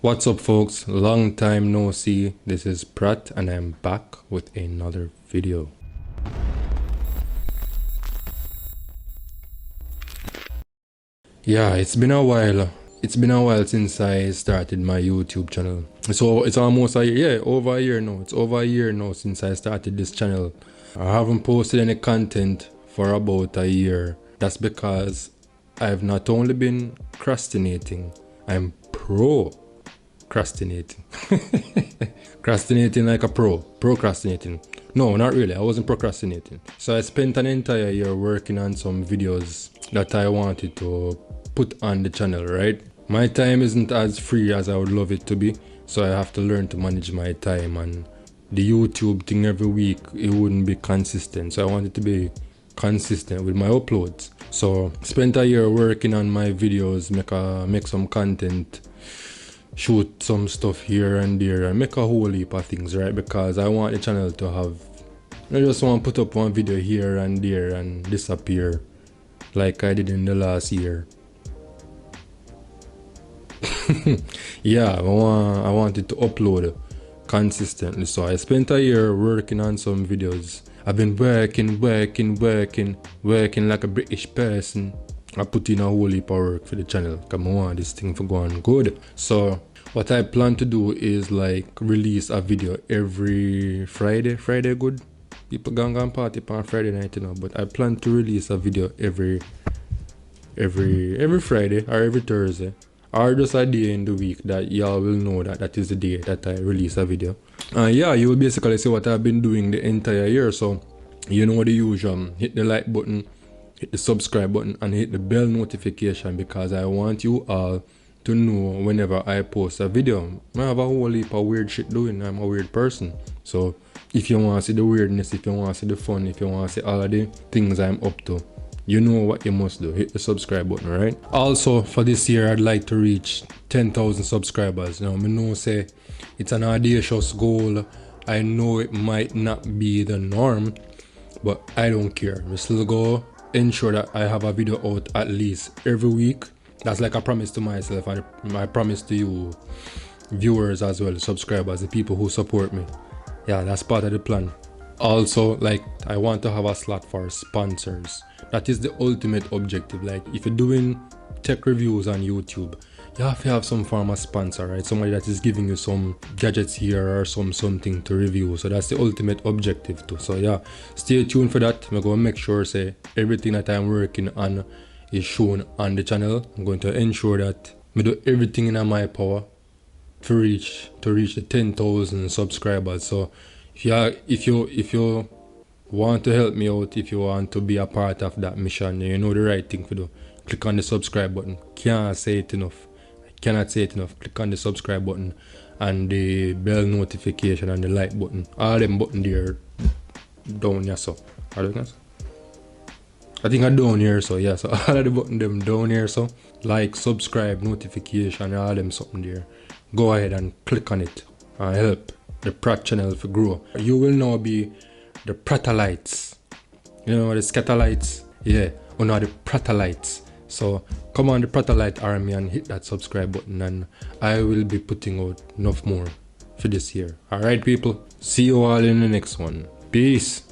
What's up, folks? Long time no see. This is Pratt and I'm back with another video. Yeah, it's been a while. It's been a while since I started my YouTube channel. So it's almost a year, over a year now. It's over a year now since I started this channel. I haven't posted any content for about a year. That's because I've not only been procrastinating, I'm procrastinating. Procrastinating like a procrastinating. No, not really. I wasn't procrastinating. So I spent an entire year working on some videos that I wanted to put on the channel, right? My time isn't as free as I would love it to be, so I have to learn to manage my time, and the YouTube thing every week, it wouldn't be consistent. So I wanted to be consistent with my uploads. So spent a year working on my videos, make some content, shoot some stuff here and there, and make a whole heap of things, right? Because I want the channel to have, I just want to put up one video here and there and disappear like I did in the last year. Yeah, I wanted to upload consistently, so I spent a year working on some videos. I've been working like a British person. I put in a whole heap of work for the channel because I want this thing to go on good. So what I plan to do is like release a video every Friday. Friday good? People gonna party on Friday night, you know, but I plan to release a video every Friday or every Thursday, or just a day in the week that y'all will know that is the day that I release a video. Yeah, you will basically see what I've been doing the entire year. So you know the usual, hit the like button, hit the subscribe button, and hit the bell notification, because I want you all to know whenever I post a video. I have a whole heap of weird shit doing. I'm a weird person. So if you want to see the weirdness, if you want to see the fun, if you want to see all of the things I'm up to, you know what you must do. Hit the subscribe button, right? Also, for this year, I'd like to reach 10,000 subscribers. Now, I know say it's an audacious goal. I know it might not be the norm, but I don't care. We still go ensure that I have a video out at least every week. That's like a promise to myself, and my promise to you viewers as well, subscribers, the people who support me. Yeah, that's part of the plan. Also, like, I want to have a slot for sponsors. That is the ultimate objective. Like, if you're doing tech reviews on YouTube, you have to have some form of sponsor, right? Somebody that is giving you some gadgets here or something to review. So that's the ultimate objective too. So yeah, stay tuned for that. I'm going to make sure say everything that I'm working on is shown on the channel. I'm going to ensure that I do everything in my power to reach the 10,000 subscribers. So if you want to help me out, if you want to be a part of that mission, you know the right thing to do. Click on the subscribe button. Can't say it enough. I cannot say it enough. Click on the subscribe button and the bell notification and the like button. All them button there down here, so I think I'm down here, so yeah, so all of the button them down here, so like, subscribe, notification, all them something there. Go ahead and click on it and help the Pratt channel to grow. You will now be the Prattalites. You know the Scatterlights? Yeah, we know the Prattalites. So come on the Prattalite army and hit that subscribe button, and I will be putting out enough more for this year. Alright people, see you all in the next one. Peace.